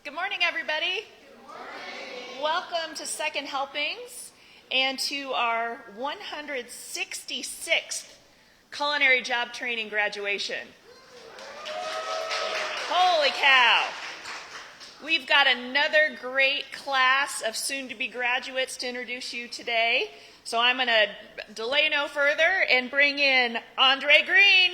Good morning, everybody. Good morning. Welcome to Second Helpings and to our 166th Culinary Job Training graduation. Holy cow. We've got another great class of soon-to-be graduates to introduce you today. So I'm going to delay no further and bring in Andre Green.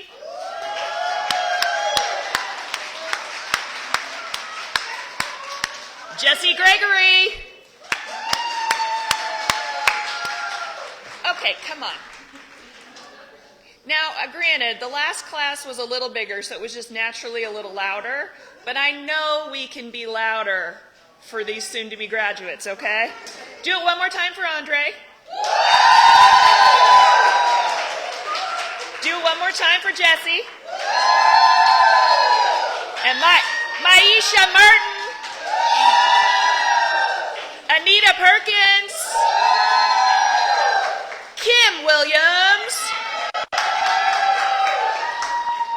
Jesse Gregory. Okay, come on. Now, granted, the last class was a little bigger, so it was just naturally a little louder, but I know we can be louder for these soon-to-be graduates, okay? Do it one more time for Andre. Do it one more time for Jesse. And Maisha Martin. Anita Perkins, Kim Williams,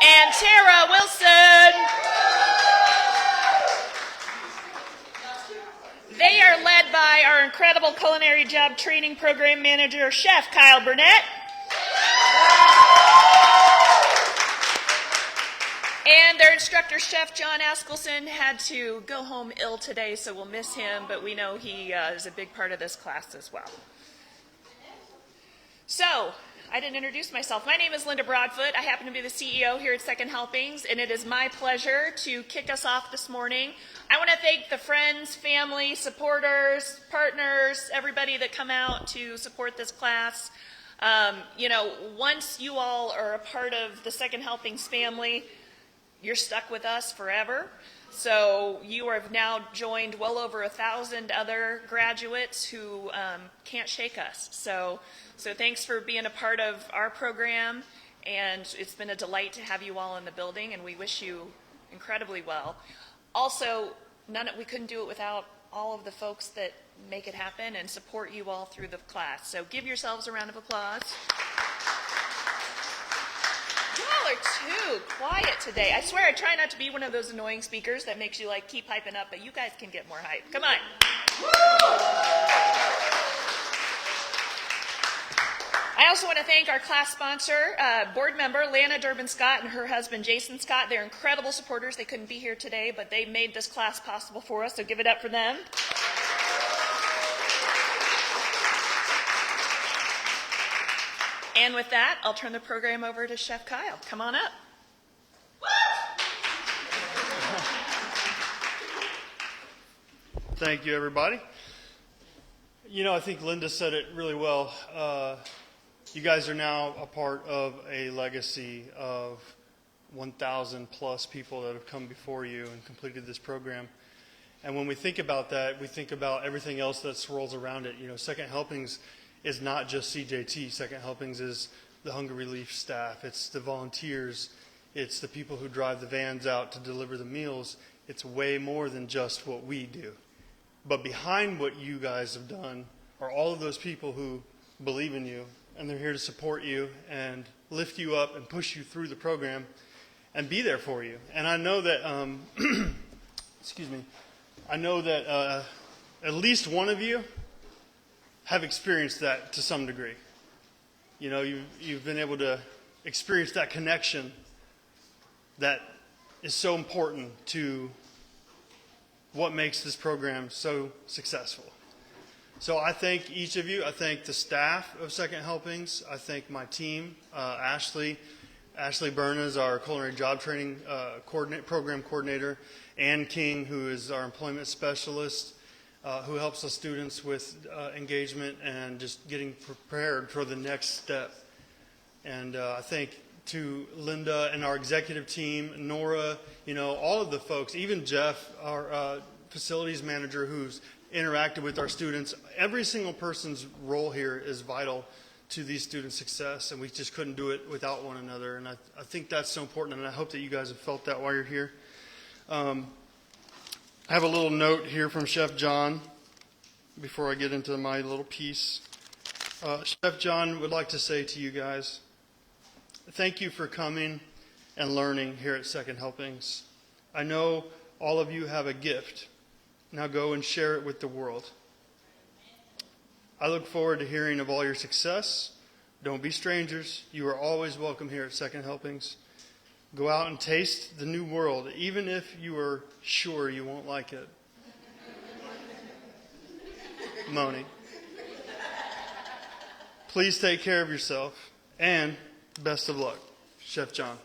and Tara Wilson. They are led by our incredible Culinary Job Training Program Manager, Chef Kyle Burnett. And their instructor, Chef John Askelson, had to go home ill today, so we'll miss him, but we know he is a big part of this class as well. So, I didn't introduce myself. My name is Linda Broadfoot. I happen to be the CEO here at Second Helpings, and it is my pleasure to kick us off this morning. I want to thank the friends, family, supporters, partners, everybody that come out to support this class. Once you all are a part of the Second Helpings family, you're stuck with us forever. So you have now joined well over 1,000 other graduates who can't shake us. So thanks for being a part of our program, and it's been a delight to have you all in the building, and we wish you incredibly well. Also, we couldn't do it without all of the folks that make it happen and support you all through the class. So give yourselves a round of applause. Y'all are too quiet today. I swear I try not to be one of those annoying speakers that makes you keep hyping up, but you guys can get more hype. Come on. I also want to thank our class sponsor, board member Lana Durbin Scott and her husband Jason Scott. They're incredible supporters. They couldn't be here today, but they made this class possible for us, so give it up for them. And with that, I'll turn the program over to Chef Kyle. Come on up. Thank you, everybody. I think Linda said it really well. You guys are now a part of a legacy of 1,000 plus people that have come before you and completed this program. And when we think about that, we think about everything else that swirls around it. Second Helpings is not just CJT. Second Helpings is the hunger relief staff. It's the volunteers. It's the people who drive the vans out to deliver the meals. It's way more than just what we do. But behind what you guys have done are all of those people who believe in you, and they're here to support you and lift you up and push you through the program and be there for you. And I know that, I know that at least one of you have experienced that to some degree. You've been able to experience that connection that is so important to what makes this program so successful. So I thank each of you. I thank the staff of Second Helpings. I thank my team, Ashley Berna is our Culinary Job Training Program Coordinator, Ann King, who is our Employment Specialist, who helps the students with engagement and just getting prepared for the next step. And I thank to Linda and our executive team, Nora, all of the folks, even Jeff, our facilities manager who's interacted with our students. Every single person's role here is vital to these students' success, and we just couldn't do it without one another. And I think that's so important, and I hope that you guys have felt that while you're here. I have a little note here from Chef John before I get into my little piece. Chef John would like to say to you guys, thank you for coming and learning here at Second Helpings. I know all of you have a gift Now go and share it with the world. I look forward to hearing of all your success. Don't be strangers. You are always welcome here at Second Helpings. Go out and taste the new world, even if you are sure you won't like it. Moni. Please take care of yourself, and best of luck. Chef John.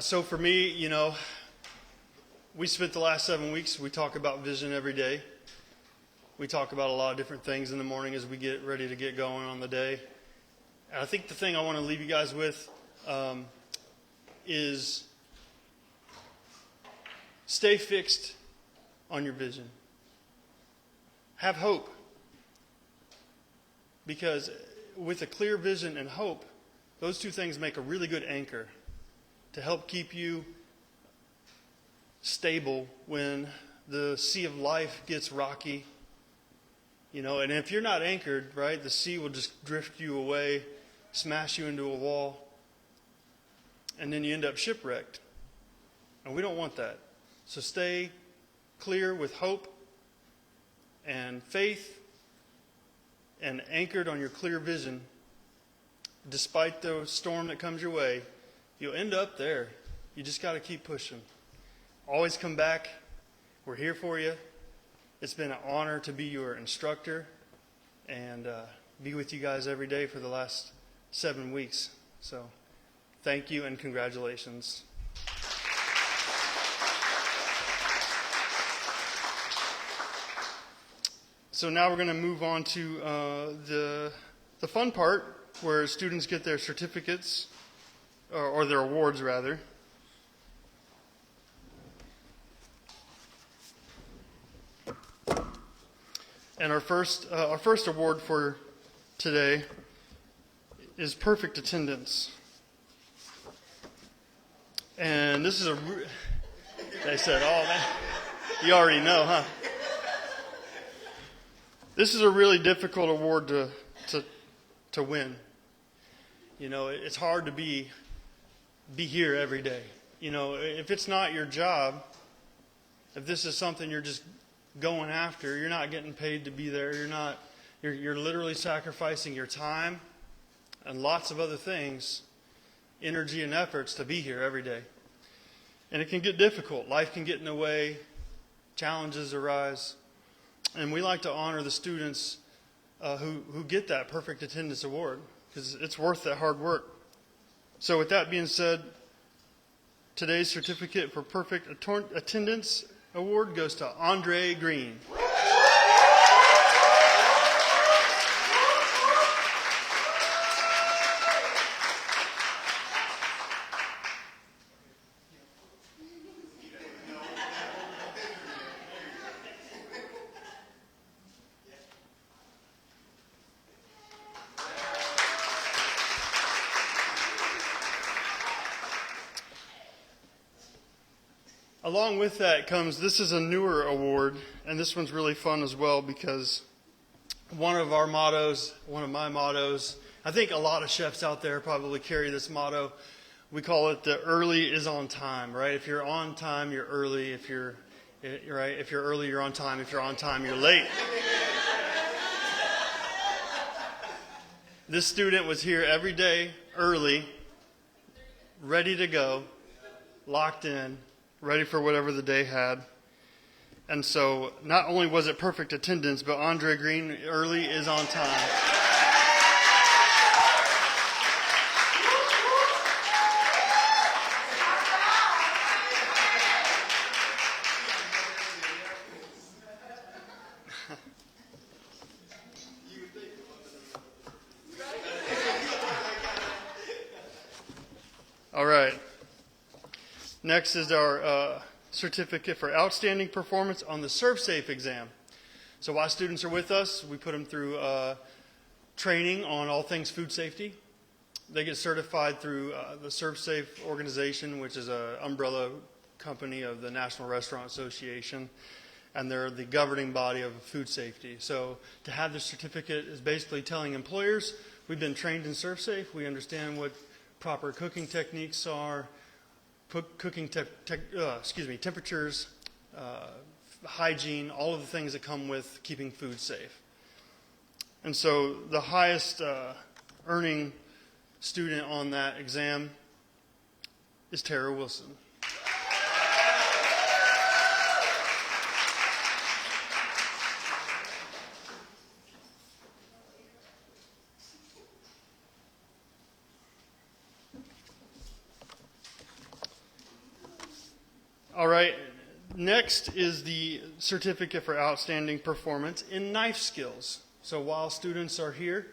So for me, we spent the last 7 weeks, we talk about vision every day. We talk about a lot of different things in the morning as we get ready to get going on the day. And I think the thing I want to leave you guys with is stay fixed on your vision. Have hope. Because with a clear vision and hope, those two things make a really good anchor to help keep you stable when the sea of life gets rocky. And if you're not anchored, right, the sea will just drift you away, smash you into a wall, and then you end up shipwrecked. And we don't want that. So stay clear with hope and faith and anchored on your clear vision. Despite the storm that comes your way, you'll end up there. You just got to keep pushing. Always come back. We're here for you. It's been an honor to be your instructor and be with you guys every day for the last 7 weeks. So thank you and congratulations. So now we're going to move on to the fun part where students get their certificates, or their awards rather. And our first award for today is perfect attendance. And this is they said, oh man, you already know, huh? This is a really difficult award to win. It's hard to be here every day. If it's not your job, if this is something you're just going after, you're not getting paid to be there. You're literally sacrificing your time and lots of other things, energy and efforts to be here every day. And it can get difficult. Life can get in the way. Challenges arise. And we like to honor the students who get that perfect attendance award because it's worth that hard work. So with that being said, today's certificate for perfect attendance award goes to Andre Green. Along with that comes, this is a newer award, and this one's really fun as well because one of my mottos, I think a lot of chefs out there probably carry this motto. We call it the early is on time, right? If you're on time, you're early. If you're early, you're on time. If you're on time, you're late. This student was here every day, early, ready to go, locked in, ready for whatever the day had. And so not only was it perfect attendance, but Andre Green early is on time. All right. Next is our certificate for outstanding performance on the ServSafe exam. So while students are with us, we put them through training on all things food safety. They get certified through the ServSafe organization, which is an umbrella company of the National Restaurant Association, and they're the governing body of food safety. So to have this certificate is basically telling employers, we've been trained in ServSafe, we understand what proper cooking techniques are, cooking temperatures, hygiene, all of the things that come with keeping food safe. And so the highest earning student on that exam is Tara Wilson. All right, next is the Certificate for Outstanding Performance in Knife Skills. So while students are here,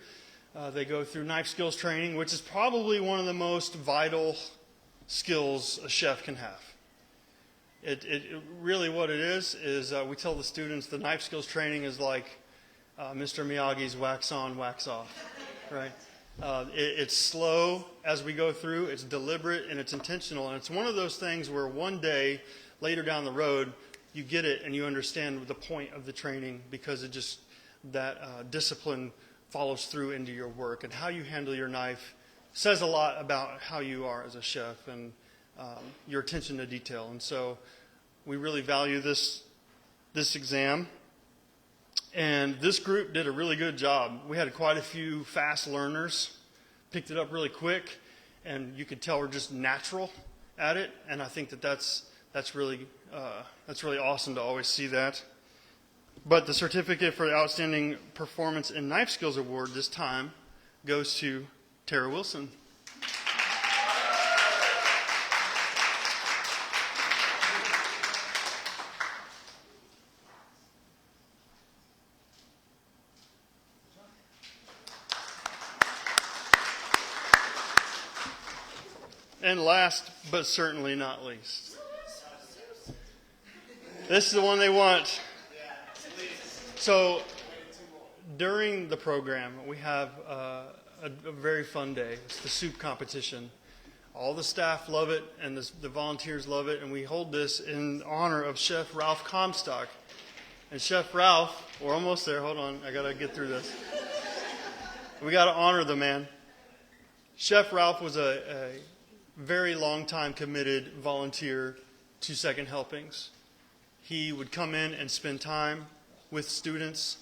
they go through knife skills training, which is probably one of the most vital skills a chef can have. It really what it is we tell the students the knife skills training is like Mr. Miyagi's wax on, wax off, right? It's slow as we go through, it's deliberate, and it's intentional. And it's one of those things where one day, later down the road, you get it and you understand the point of the training because it just, that discipline follows through into your work. And how you handle your knife says a lot about how you are as a chef and your attention to detail. And so we really value this exam. And this group did a really good job. We had quite a few fast learners, picked it up really quick, and you could tell we're just natural at it. And I think that's really awesome to always see that. But the Certificate for the Outstanding Performance in Knife Skills Award this time goes to Tara Wilson. And last, but certainly not least, this is the one they want. So during the program, we have a very fun day. It's the soup competition. All the staff love it, and the volunteers love it, and we hold this in honor of Chef Ralph Comstock. And Chef Ralph, we're almost there. Hold on, I got to get through this. We got to honor the man. Chef Ralph was a very long time committed volunteer to Second Helpings. He would come in and spend time with students,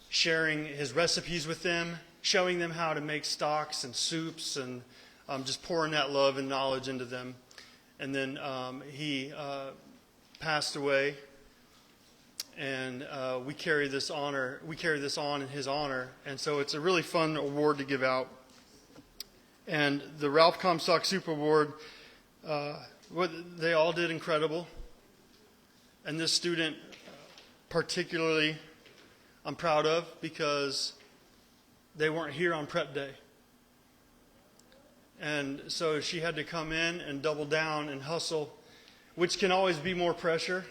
sharing his recipes with them, showing them how to make stocks and soups, and just pouring that love and knowledge into them. And then he passed away, and we carry this on in his honor. And so it's a really fun award to give out. And the Ralph Comstock Soup Award, they all did incredible. And this student particularly I'm proud of because they weren't here on prep day. And so she had to come in and double down and hustle, which can always be more pressure.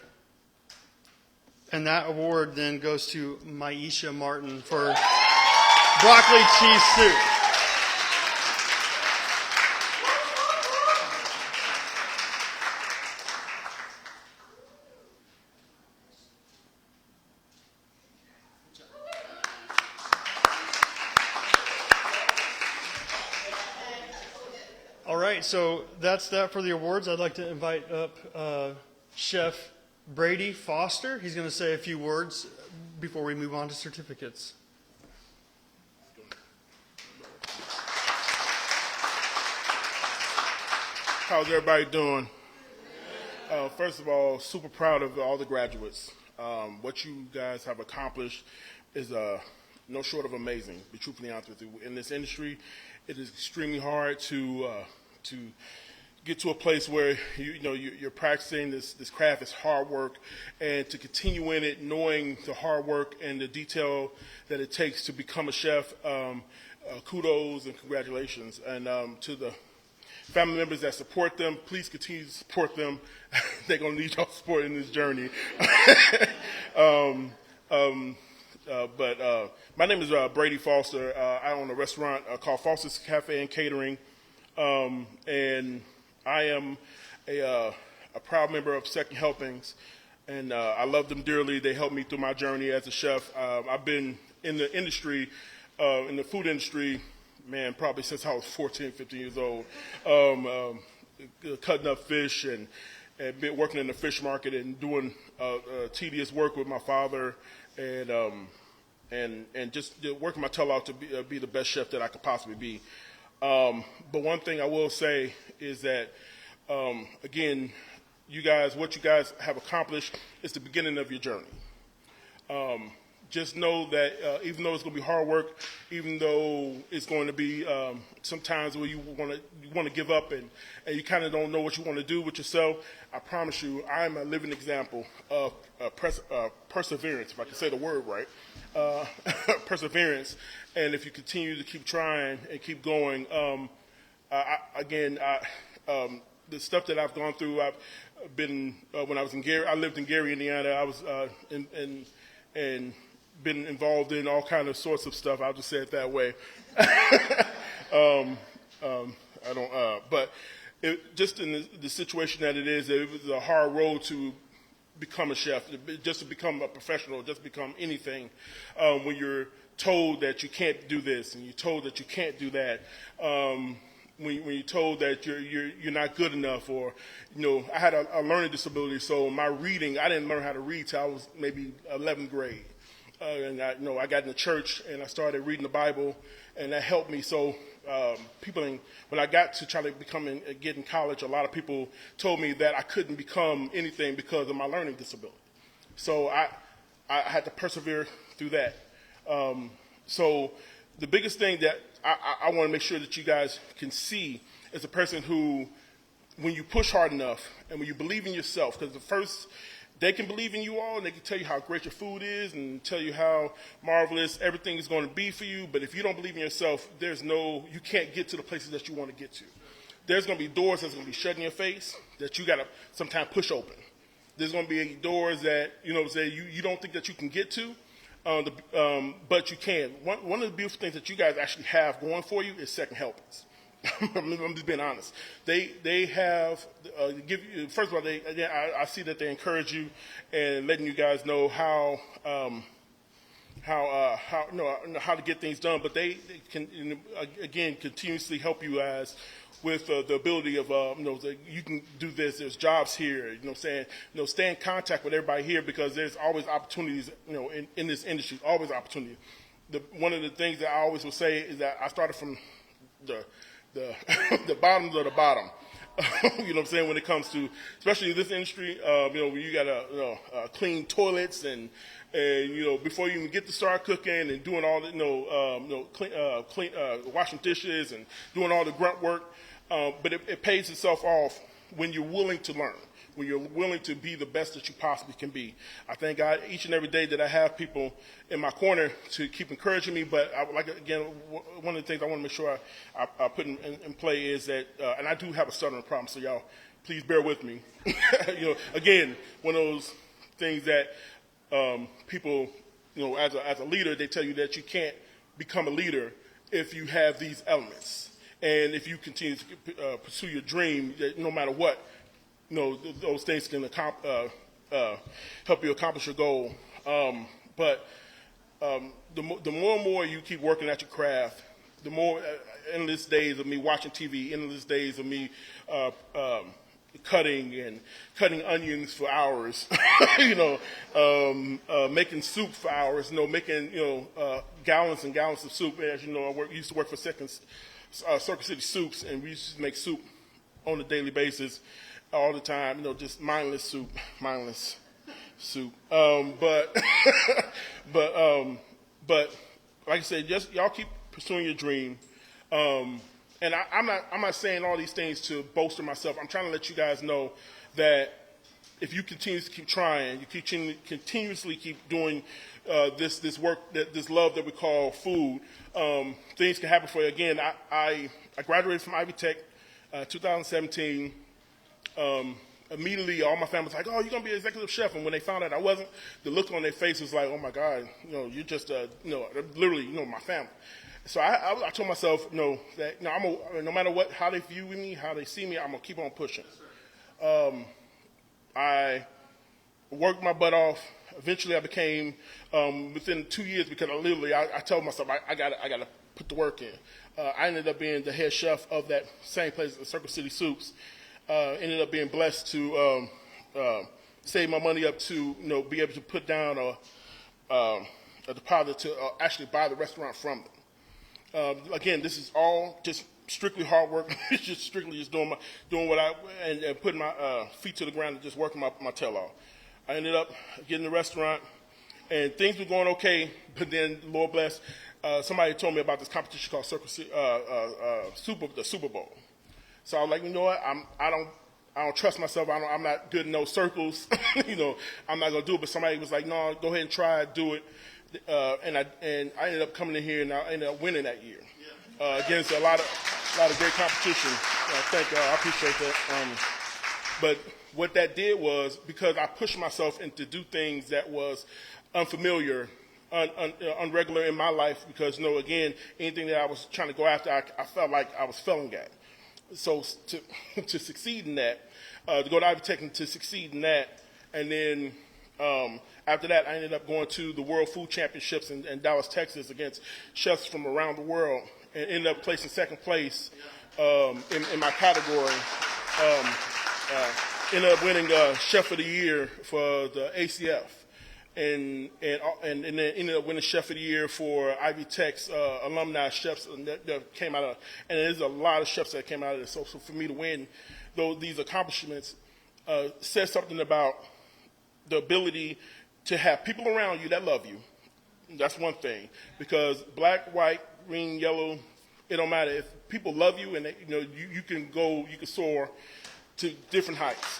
And that award then goes to Maisha Martin for broccoli cheese soup. All right, so that's that for the awards. I'd like to invite up Chef Brady Foster. He's going to say a few words before we move on to certificates. How's everybody doing? First of all, super proud of all the graduates. What you guys have accomplished is no short of amazing, to be truthfully honest with you. In this industry, it is extremely hard to get to a place where you're practicing this craft. Is hard work, and to continue in it, knowing the hard work and the detail that it takes to become a chef. Kudos and congratulations, and to the family members that support them, please continue to support them. They're going to need your support in this journey. But my name is Brady Foster. I own a restaurant called Foster's Cafe and Catering, and I am a proud member of Second Helpings, and I love them dearly. They helped me through my journey as a chef. I've been in the industry, in the food industry, man, probably since I was 14, 15 years old. cutting up fish and been working in the fish market and doing tedious work with my father and just working my tail off to be the best chef that I could possibly be. But one thing I will say is that, again, what you guys have accomplished is the beginning of your journey. Just know that even though it's going to be hard work, even though it's going to be sometimes where you want to give up and you kind of don't know what you want to do with yourself, I promise you, I'm a living example of perseverance, if I can say the word right, perseverance. And if you continue to keep trying and keep going, the stuff that I've gone through, I've been when I was in Gary, I lived in Gary, Indiana. I was and been involved in all kind of sorts of stuff. I'll just say it that way. But just in the situation that it is, it was a hard road to become a chef, just to become a professional, just become anything. When you're told that you can't do this and you're told that you can't do that. When you're told that you're not good enough, or I had a learning disability, so my reading, I didn't learn how to read till I was maybe 11th grade, and I got in the church and I started reading the Bible, and that helped me. So when I got to try to get in college, a lot of people told me that I couldn't become anything because of my learning disability. So I had to persevere through that. So the biggest thing that I want to make sure that you guys can see is a person who, when you push hard enough and when you believe in yourself, because they can believe in you all and they can tell you how great your food is and tell you how marvelous everything is going to be for you, but if you don't believe in yourself, you can't get to the places that you want to get to. There's going to be doors that's going to be shut in your face that you got to sometimes push open. There's going to be doors that, you don't think that you can get to. But you can. One of the beautiful things that you guys actually have going for you is second helpings. I'm just being honest. They have give you. First of all, I see that they encourage you and letting you guys know how to get things done. But they can again continuously help you guys with the ability of you can do this. There's jobs here. Stay in contact with everybody here, because there's always opportunities. In this industry, always opportunity. One of the things that I always will say is that I started from the bottom of the bottom. When it comes to, especially this industry, when you got clean toilets and before you even get to start cooking and doing all the clean washing dishes and doing all the grunt work. But it pays itself off when you're willing to learn, when you're willing to be the best that you possibly can be. I thank God each and every day that I have people in my corner to keep encouraging me. But one of the things I want to make sure I put in play is that, and I do have a stuttering problem, so y'all please bear with me. Again, one of those things that people, as a leader, they tell you that you can't become a leader if you have these elements. And if you continue to pursue your dream, no matter what, those things can help you accomplish your goal. But the more and more you keep working at your craft, the more endless days of me watching TV, endless days of me cutting onions for hours, making soup for hours, making gallons and gallons of soup. As you know, I used to work for Circuit City Soups, and we used to make soup on a daily basis, all the time. Just mindless soup. But like I said, just y'all keep pursuing your dream. And I'm not saying all these things to bolster myself. I'm trying to let you guys know that if you continue to keep trying, you continuously keep doing this work, this love that we call food, things can happen for you. Again, I graduated from Ivy Tech 2017. Immediately, all my family was like, "Oh, you're gonna be an executive chef." And when they found out I wasn't, the look on their face was like, "Oh my God, you're just literally, my family." So I told myself, that no matter how they view me, how they see me, I'm gonna keep on pushing. I worked my butt off. Eventually, I became within 2 years, because I told myself I gotta put the work in. I ended up being the head chef of that same place, Circuit City Soups. ended up being blessed to save my money up to be able to put down a deposit to actually buy the restaurant from them. Again, this is all just strictly hard work. It's just strictly just doing what and putting my feet to the ground and just working my tail off. I ended up getting the restaurant, and things were going okay. But then, Lord bless, somebody told me about this competition called the Super Bowl. So I was like, you know what? I don't trust myself. I'm not good in those circles. I'm not gonna do it. But somebody was like, no, go ahead and try it, do it. And I ended up coming in here, and I ended up winning that year against a lot of great competition. Thank you. I appreciate that. But what that did was, because I pushed myself into do things that was unfamiliar, unregular in my life, because again, anything that I was trying to go after, I felt like I was failing at. So to succeed in that, to go to Ivy Tech and to succeed in that, and then after that, I ended up going to the World Food Championships in Dallas, Texas, against chefs from around the world, and ended up placing second place in my category. Ended up winning Chef of the Year for the ACF, and then ended up winning Chef of the Year for Ivy Tech's alumni chefs that came out of, and there's a lot of chefs that came out of this. So for me to win these accomplishments says something about the ability to have people around you that love you. That's one thing, because black, white, green, yellow, it don't matter. If people love you, and you can soar to different heights.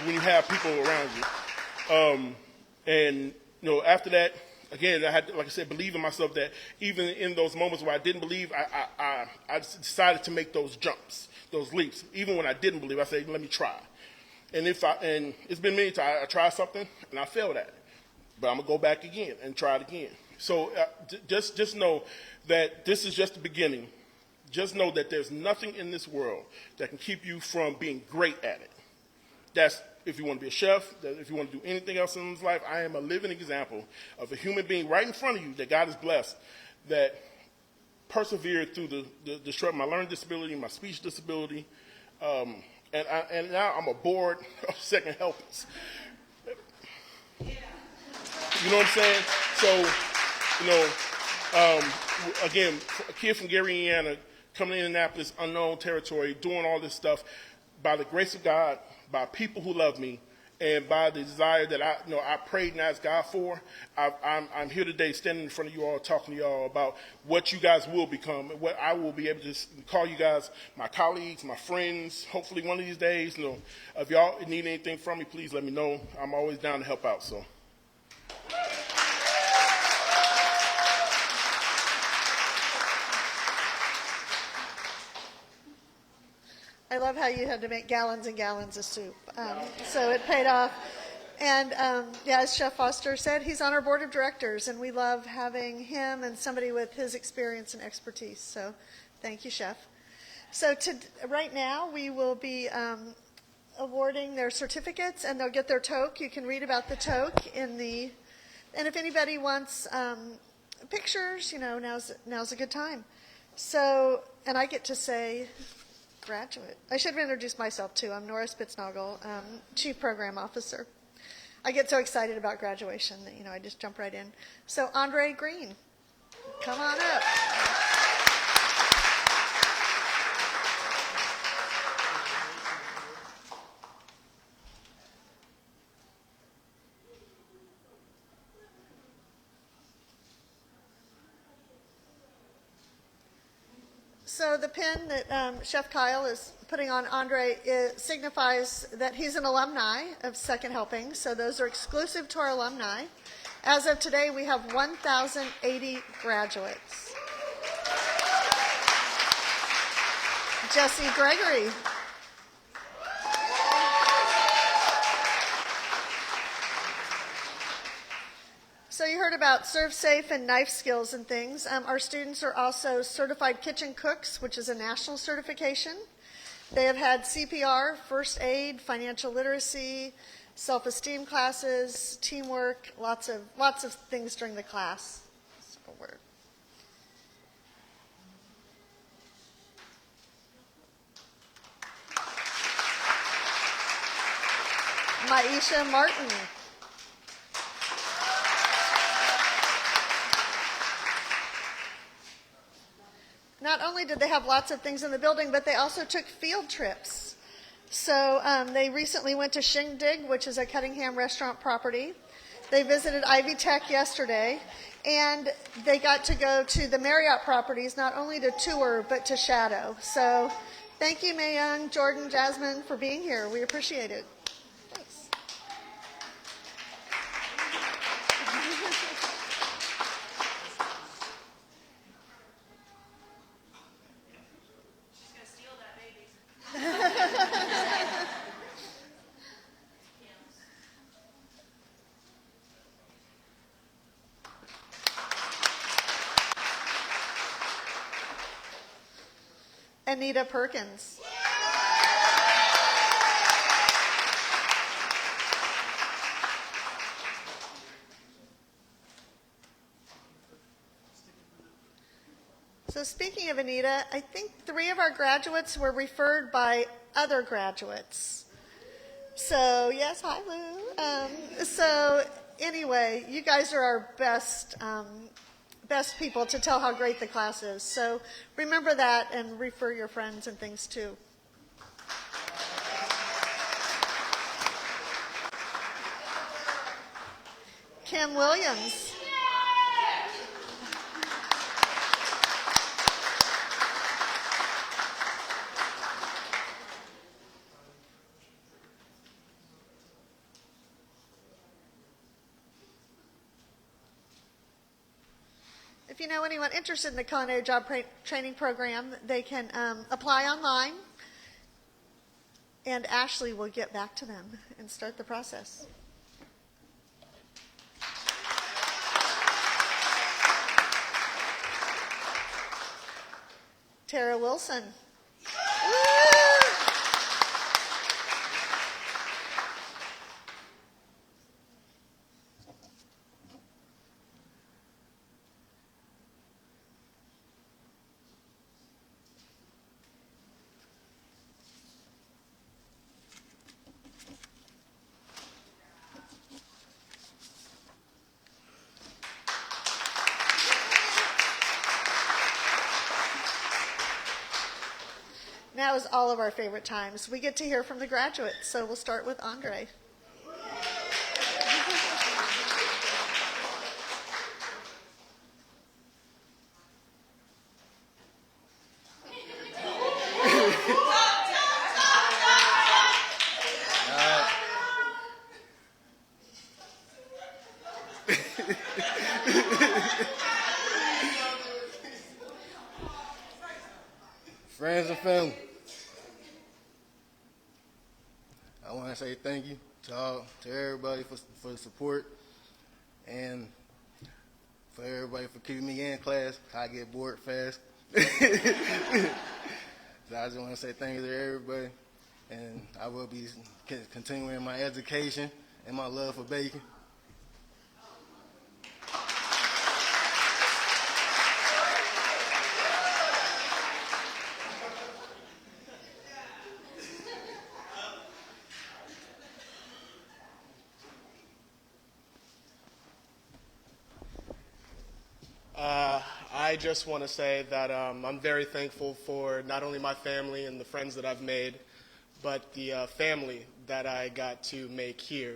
When you have people around you, and after that, again, I had to, like I said, believe in myself. That even in those moments where I didn't believe, I decided to make those jumps, those leaps. Even when I didn't believe, I said, "Let me try." And it's been many times I tried something and I failed at it, but I'm gonna go back again and try it again. So just know that this is just the beginning. Just know that there's nothing in this world that can keep you from being great at it. That's if you want to be a chef, that if you want to do anything else in this life. I am a living example of a human being right in front of you that God has blessed, that persevered through the struggle, my learning disability, my speech disability, and now I'm a board of second helpers. You know what I'm saying? So, again, a kid from Gary, Indiana, coming to Indianapolis, unknown territory, doing all this stuff, by the grace of God, by people who love me, and by the desire that I prayed and asked God for. I'm here today, standing in front of you all, talking to you all about what you guys will become, and what I will be able to call you guys my colleagues, my friends. Hopefully, one of these days, if y'all need anything from me, please let me know. I'm always down to help out. So. I love how you had to make gallons and gallons of soup. So it paid off. And as Chef Foster said, he's on our board of directors, and we love having him and somebody with his experience and expertise. So thank you, Chef. So right now, we will be awarding their certificates, and they'll get their toque. You can read about the toque and if anybody wants pictures, now's a good time. So, and I get to say, graduate. I should have introduced myself too. I'm Nora Spitznagel, Chief Program Officer. I get so excited about graduation that, I just jump right in. So Andre Green, come on up. So the pin that Chef Kyle is putting on Andre signifies that he's an alumni of Second Helping. So those are exclusive to our alumni. As of today, we have 1,080 graduates. Jesse Gregory. So you heard about serve safe and knife skills and things. Our students are also certified kitchen cooks, which is a national certification. They have had CPR, first aid, financial literacy, self-esteem classes, teamwork, lots of things during the class. Maisha Martin. Not only did they have lots of things in the building, but they also took field trips. So they recently went to Shindig, which is a Cuttingham restaurant property. They visited Ivy Tech yesterday, and they got to go to the Marriott properties, not only to tour, but to shadow. So thank you, Mae Young, Jordan, Jasmine, for being here. We appreciate it. Thanks. She's going to steal that baby. Anita Perkins. So speaking of Anita, I think 3 of our graduates were referred by other graduates. So yes, hi Lou. So anyway, you guys are our best people to tell how great the class is. So remember that and refer your friends and things too. Kim Williams. If you know anyone interested in the Culinary Job Training Program, they can apply online, and Ashley will get back to them and start the process. Tara Wilson. Now is all of our favorite times. We get to hear from the graduates, so we'll start with Andre. Friends and family, I want to say thank you to everybody for the support, and for everybody for keeping me in class. I get bored fast. So I just want to say thank you to everybody, and I will be continuing my education and my love for bacon. I just want to say that I'm very thankful for not only my family and the friends that I've made, but the family that I got to make here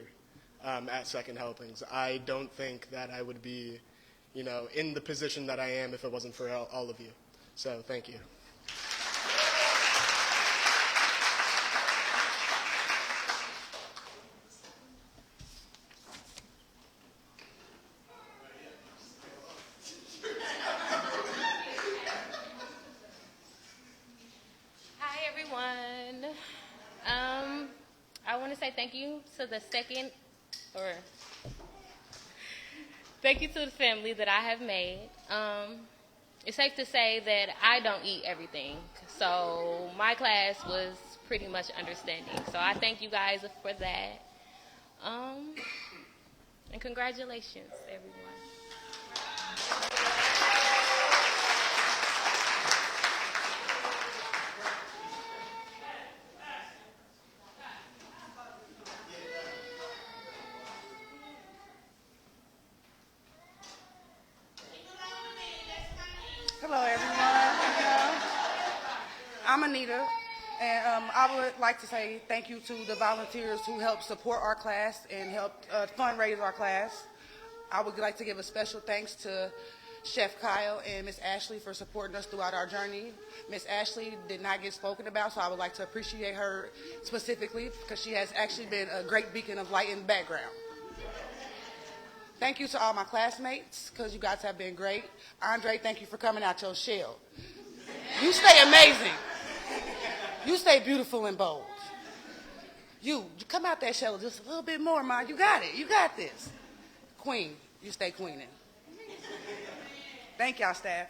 at Second Helpings. I don't think that I would be, in the position that I am if it wasn't for all of you. So thank you. I want to say thank you to thank you to the family that I have made. It's safe to say that I don't eat everything, so my class was pretty much understanding. So I thank you guys for that. And congratulations, everyone. Anita, and I would like to say thank you to the volunteers who helped support our class and helped fundraise our class. I would like to give a special thanks to Chef Kyle and Miss Ashley for supporting us throughout our journey. Miss Ashley did not get spoken about, so I would like to appreciate her specifically because she has actually been a great beacon of light in the background. Thank you to all my classmates because you guys have been great. Andre, thank you for coming out your shell. You stay amazing. You stay beautiful and bold. You come out that shell just a little bit more, Ma. You got it. You got this. Queen, you stay queening. Thank y'all, staff.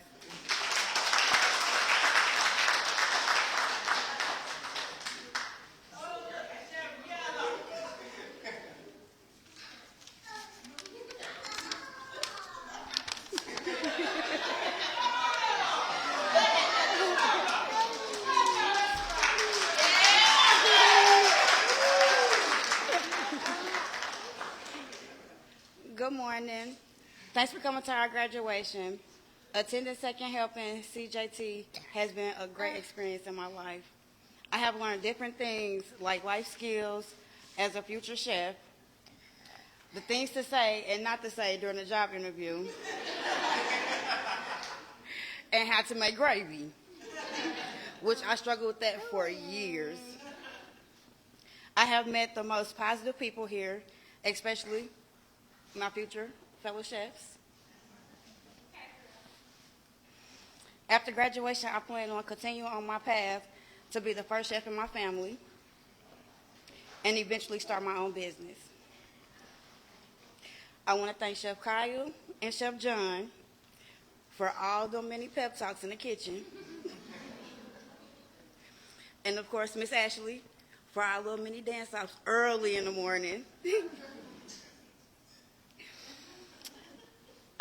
Good morning. Thanks for coming to our graduation. Attending Second Helping CJT has been a great experience in my life. I have learned different things like life skills as a future chef, the things to say and not to say during a job interview, and how to make gravy, which I struggled with that for years. I have met the most positive people here, especially my future fellow chefs. After graduation, I plan on continuing on my path to be the first chef in my family and eventually start my own business. I want to thank Chef Kyle and Chef John for all the many pep talks in the kitchen. And of course, Miss Ashley for our little mini dance-offs early in the morning.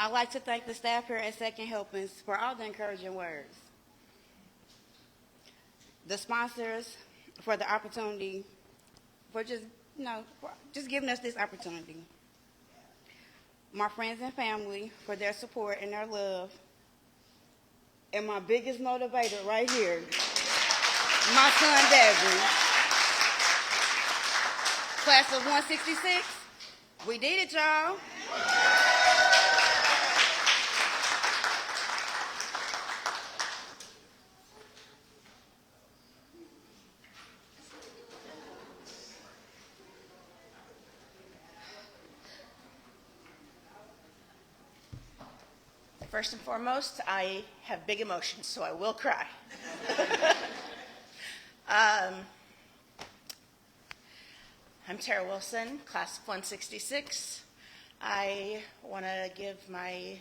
I'd like to thank the staff here at Second Helpings for all the encouraging words. The sponsors for the opportunity, for just giving us this opportunity. My friends and family for their support and their love. And my biggest motivator right here, my son Devin. Class of 166, we did it, y'all. First and foremost, I have big emotions, so I will cry. I'm Tara Wilson, class of 166. I want to give my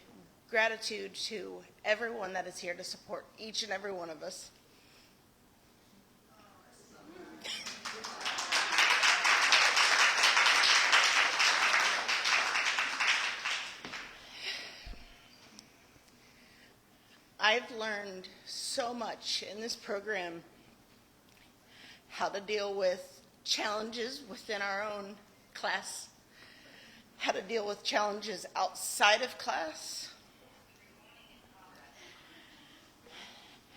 gratitude to everyone that is here to support each and every one of us. I've learned so much in this program, how to deal with challenges within our own class, how to deal with challenges outside of class,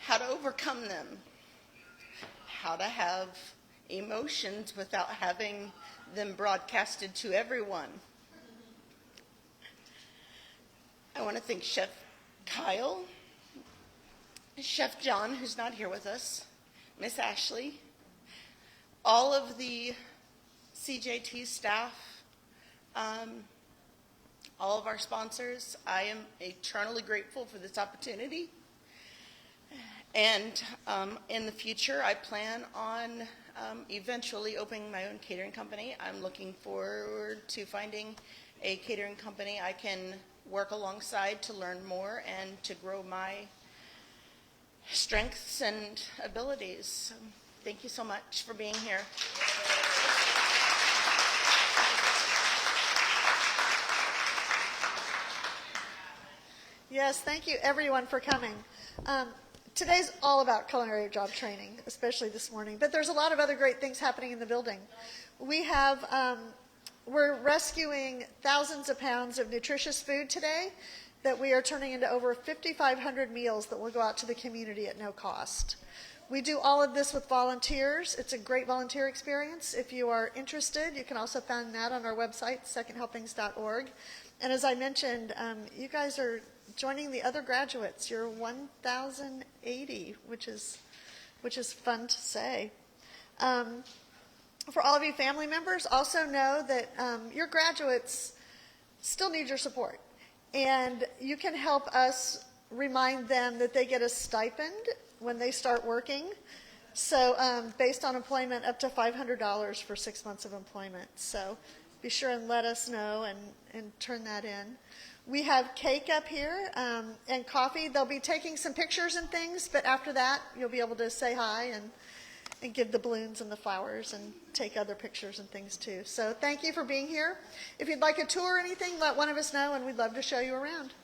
how to overcome them, how to have emotions without having them broadcasted to everyone. I want to thank Chef Kyle, Chef John, who's not here with us, Miss Ashley, all of the CJT staff, all of our sponsors. I am eternally grateful for this opportunity. And in the future, I plan on eventually opening my own catering company. I'm looking forward to finding a catering company I can work alongside to learn more and to grow my strengths and abilities. So thank you so much for being here. Yes, thank you everyone for coming. Today's all about culinary job training, especially this morning, but there's a lot of other great things happening in the building. We're rescuing thousands of pounds of nutritious food today that we are turning into over 5,500 meals that will go out to the community at no cost. We do all of this with volunteers. It's a great volunteer experience. If you are interested, you can also find that on our website, secondhelpings.org. And as I mentioned, you guys are joining the other graduates. You're 1,080, which is fun to say. For all of you family members, also know that your graduates still need your support. And you can help us remind them that they get a stipend when they start working. So based on employment, up to $500 for 6 months of employment. So be sure and let us know and turn that in. We have cake up here and coffee. They'll be taking some pictures and things, but after that, you'll be able to say hi and give the balloons and the flowers and take other pictures and things too. So thank you for being here. If you'd like a tour or anything, let one of us know, and we'd love to show you around.